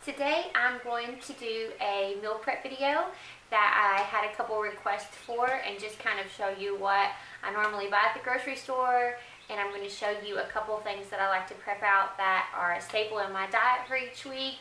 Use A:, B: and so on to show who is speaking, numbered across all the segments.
A: Today I'm going to do a meal prep video that I had a couple requests for and just kind of show you what I normally buy at the grocery store, and I'm going to show you a couple things that I like to prep out that are a staple in my diet for each week.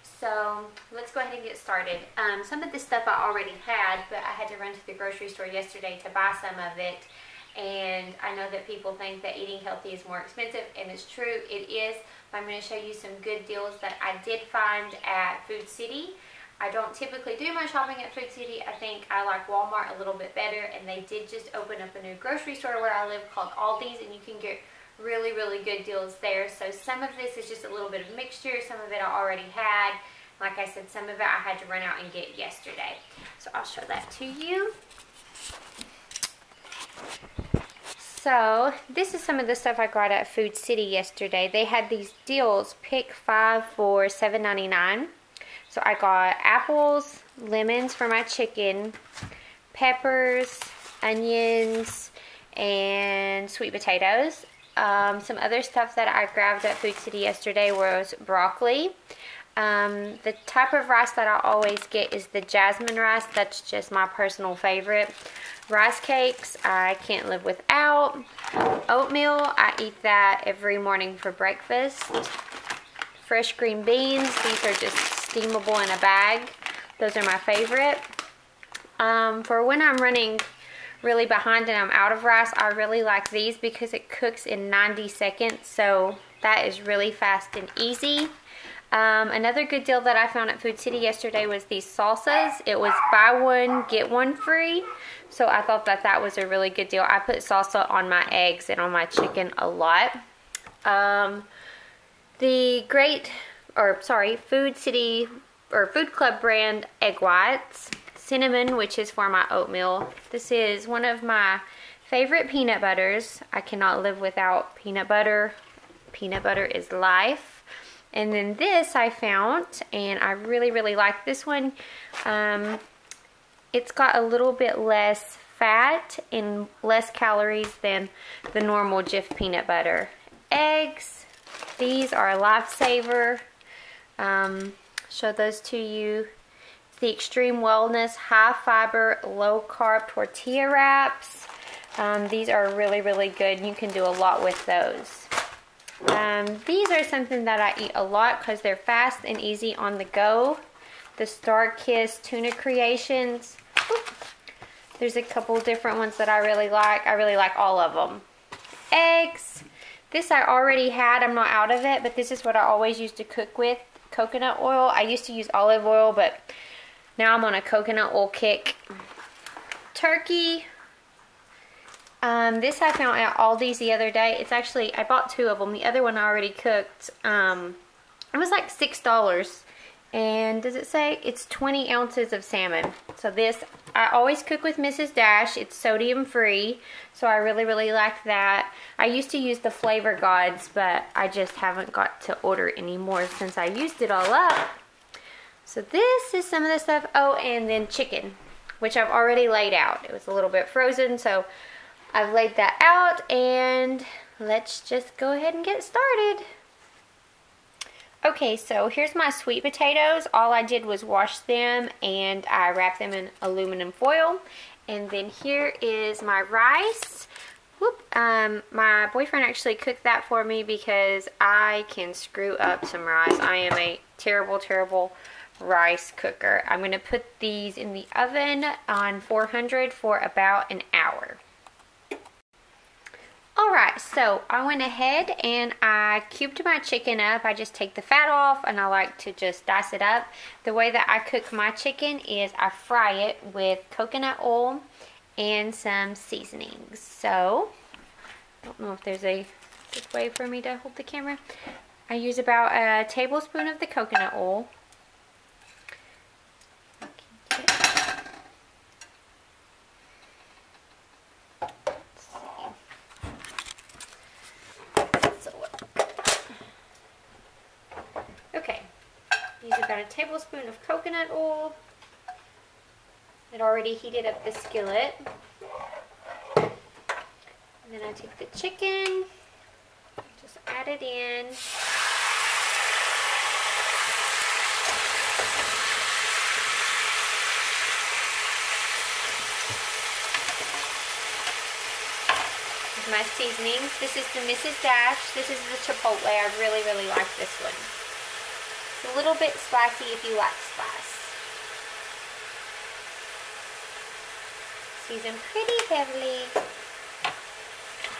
A: So let's go ahead and get started. Some of this stuff I already had, but I had to run to the grocery store yesterday to buy some of it. And I know that people think that eating healthy is more expensive, and it's true, it is. But I'm going to show you some good deals that I did find at Food City. I don't typically do my shopping at Food City. I think I like Walmart a little bit better, and they did just open up a new grocery store where I live called Aldi's, and you can get really, really good deals there. So some of this is just a little bit of mixture. Some of it I already had. Like I said, some of it I had to run out and get yesterday. So I'll show that to you. So this is some of the stuff I got at Food City yesterday. They had these deals, pick 5 for $7.99. So I got apples, lemons for my chicken, peppers, onions, and sweet potatoes. Some other stuff that I grabbed at Food City yesterday was broccoli. The type of rice that I always get is the Jasmine rice. That's just my personal favorite. Rice cakes, I can't live without. Oatmeal, I eat that every morning for breakfast. Fresh green beans, these are just steamable in a bag. Those are my favorite. For when I'm running really behind and I'm out of rice, I really like these because it cooks in 90 seconds. So that is really fast and easy. Another good deal that I found at Food City yesterday was these salsas. It was buy one, get one free. So I thought that that was a really good deal. I put salsa on my eggs and on my chicken a lot. The Food City or Food Club brand egg whites. Cinnamon, which is for my oatmeal. This is one of my favorite peanut butters. I cannot live without peanut butter. Peanut butter is life. And then this I found, and I really, really like this one. It's got a little bit less fat and less calories than the normal Jif peanut butter. Eggs, these are a lifesaver. Show those to you. The Extreme Wellness High Fiber Low Carb Tortilla Wraps. These are really, really good. You can do a lot with those. These are something that I eat a lot because they're fast and easy on the go. The Star Kiss Tuna Creations. There's a couple different ones that I really like. I really like all of them. Eggs. This I already had. I'm not out of it, but this is what I always used to cook with. Coconut oil. I used to use olive oil, but now I'm on a coconut oil kick. Turkey. This I found at Aldi's the other day. It's actually, I bought 2 of them. The other one I already cooked. It was like $6. And does it say? It's 20 ounces of salmon. So this, I always cook with Mrs. Dash. It's sodium free. So I really, really like that. I used to use the Flavor Gods, but I just haven't got to order anymore since I used it all up. So this is some of the stuff. Oh, and then chicken, which I've already laid out. It was a little bit frozen, so I've laid that out, and let's just go ahead and get started. Okay, so here's my sweet potatoes. All I did was wash them, and I wrapped them in aluminum foil. And then here is my rice. Whoop. My boyfriend actually cooked that for me because I can screw up some rice. I am a terrible, terrible rice cooker. I'm going to put these in the oven on 400 for about an hour. Alright, so I went ahead and I cubed my chicken up. I just take the fat off and I like to just dice it up. The way that I cook my chicken is I fry it with coconut oil and some seasonings. So, I don't know if there's a good way for me to hold the camera. I use about a tablespoon of the coconut oil. Use about a tablespoon of coconut oil. It already heated up the skillet. And then I take the chicken, just add it in. my seasonings. This is the Mrs. Dash. This is the Chipotle. I really, really like this one. It's a little bit spicy if you like spice. Season pretty heavily.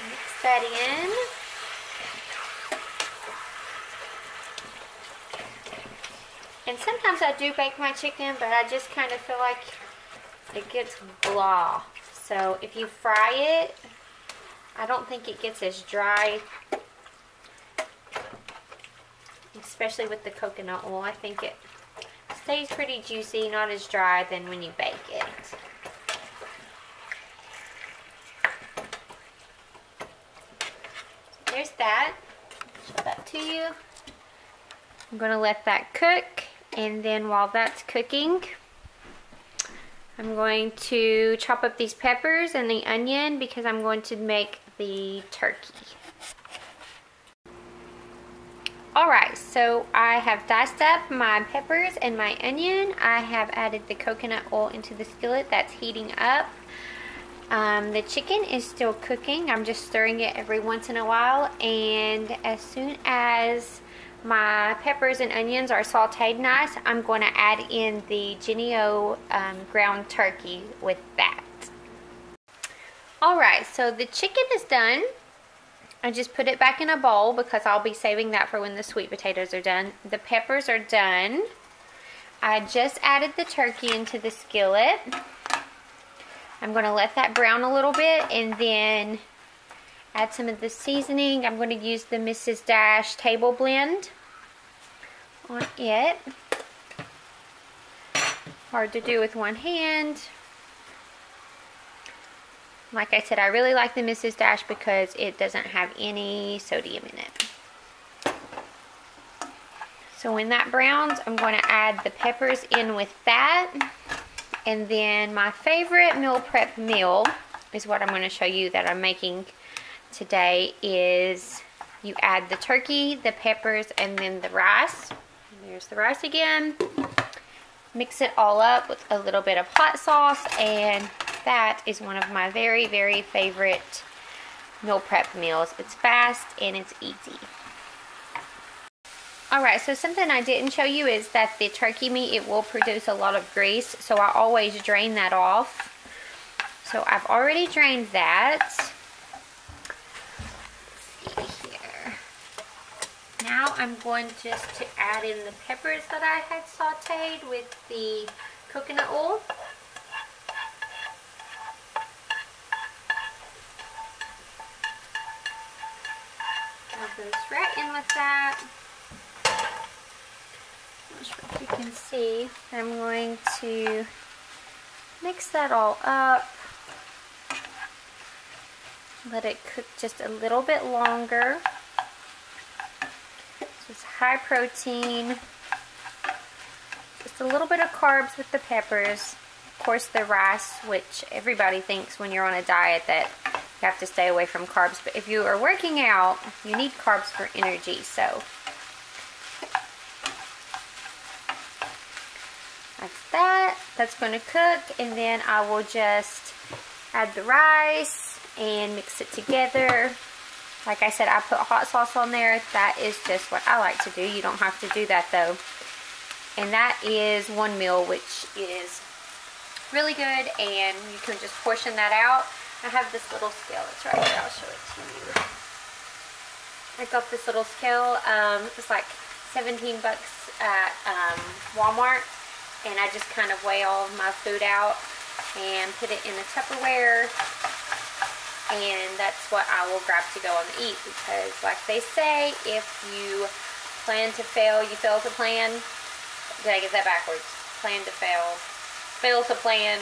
A: Mix that in. And sometimes I do bake my chicken, but I just kind of feel like it gets blah. So if you fry it, I don't think it gets as dry, especially with the coconut oil. I think it stays pretty juicy, not as dry than when you bake it. So there's that. Show that to you. I'm going to let that cook, and then while that's cooking, I'm going to chop up these peppers and the onion because I'm going to make the turkey. Alright, so I have diced up my peppers and my onion. I have added the coconut oil into the skillet that's heating up. The chicken is still cooking. I'm just stirring it every once in a while, and as soon as my peppers and onions are sauteed nice, I'm going to add in the Jennie-O ground turkey with that. Alright, so the chicken is done. I just put it back in a bowl because I'll be saving that for when the sweet potatoes are done. The peppers are done. I just added the turkey into the skillet. I'm going to let that brown a little bit and then add some of the seasoning. I'm going to use the Mrs. Dash table blend on it. Hard to do with one hand. Like I said, I really like the Mrs. Dash because it doesn't have any sodium in it. So when that browns, I'm going to add the peppers in with that. And then my favorite meal prep meal is what I'm going to show you that I'm making today is you add the turkey, the peppers, and then the rice. There's the rice again. Mix it all up with a little bit of hot sauce, and that is one of my very, very favorite meal prep meals. It's fast and it's easy. Alright, so something I didn't show you is that the turkey meat, it will produce a lot of grease, so I always drain that off. So I've already drained that. Let's see here. Now I'm going just to add in the peppers that I had sauteed with the coconut oil. That goes right in with that. Not sure if you can see. I'm going to mix that all up. Let it cook just a little bit longer. It's high protein. Just a little bit of carbs with the peppers. Of course, the rice, which everybody thinks when you're on a diet that you have to stay away from carbs. But if you are working out, you need carbs for energy. So that's that. That's going to cook. And then I will just add the rice and mix it together. Like I said, I put hot sauce on there. That is just what I like to do. You don't have to do that though. And that is one meal, which is really good, and you can just portion that out. I have this little scale. It's right here. I'll show it to you. I got this little scale. It's like 17 bucks at Walmart, and I just kind of weigh all of my food out and put it in a Tupperware. And that's what I will grab to go on the eat, because like they say, if you plan to fail, you fail to plan. Did I get that backwards? Plan to fail. Fail to plan.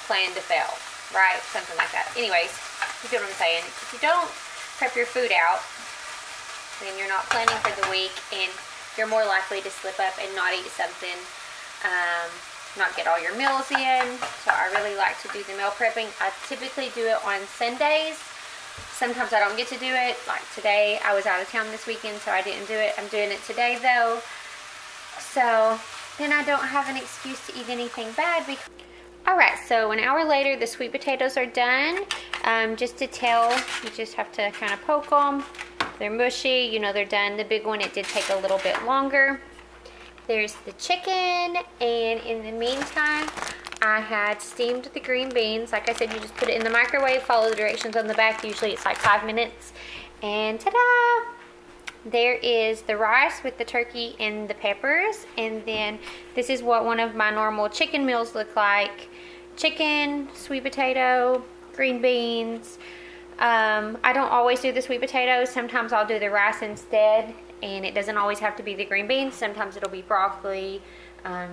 A: Plan to fail. Right? Something like that. Anyways, you get what I'm saying. If you don't prep your food out, then you're not planning for the week, and you're more likely to slip up and not eat something. Not get all your meals in. So I really like to do the meal prepping. I typically do it on Sundays. Sometimes I don't get to do it. Like today, I was out of town this weekend, so I didn't do it. I'm doing it today though. So then I don't have an excuse to eat anything bad. Alright, so an hour later the sweet potatoes are done. Just to tell, you just have to kind of poke them. They're mushy, you know they're done. The big one, it did take a little bit longer. There's the chicken, and in the meantime, I had steamed the green beans. Like I said, you just put it in the microwave, follow the directions on the back. Usually it's like 5 minutes. And ta-da! There is the rice with the turkey and the peppers. And then this is what one of my normal chicken meals look like. Chicken, sweet potato, green beans. I don't always do the sweet potatoes. Sometimes I'll do the rice instead. And it doesn't always have to be the green beans. Sometimes it'll be broccoli,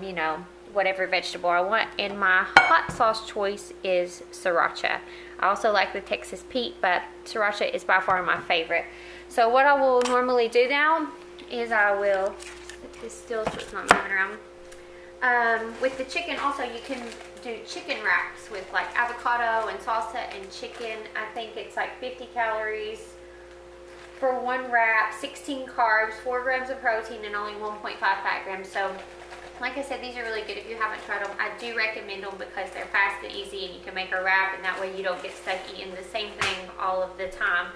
A: you know, whatever vegetable I want. And my hot sauce choice is sriracha. I also like the Texas Pete, but sriracha is by far my favorite. So what I will normally do now is I will sit this still so it's not moving around. With the chicken also, you can do chicken wraps with like avocado and salsa and chicken. I think it's like 50 calories for one wrap, 16 carbs, 4 grams of protein, and only 1.5 fat grams. So like I said, these are really good if you haven't tried them. I do recommend them because they're fast and easy, and you can make a wrap, and that way you don't get stuck eating the same thing all of the time.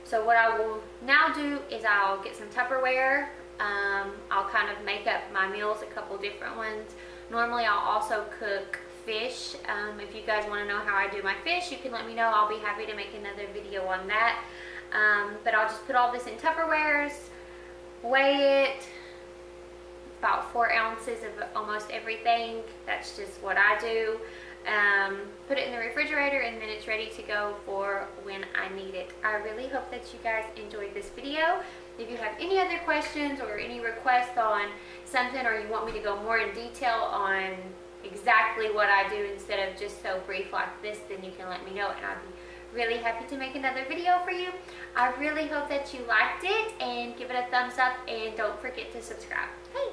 A: So what I will now do is I'll get some Tupperware. I'll kind of make up my meals, a couple different ones. Normally I'll also cook fish. If you guys want to know how I do my fish, you can let me know. I'll be happy to make another video on that. But I'll just put all this in Tupperwares, weigh it, about 4 ounces of almost everything. That's just what I do. Put it in the refrigerator, and then it's ready to go for when I need it. I really hope that you guys enjoyed this video. If you have any other questions or any requests on something, or you want me to go more in detail on exactly what I do instead of just so brief like this, then you can let me know, and I'll be really happy to make another video for you. I really hope that you liked it, and give it a thumbs up, and don't forget to subscribe. Hey!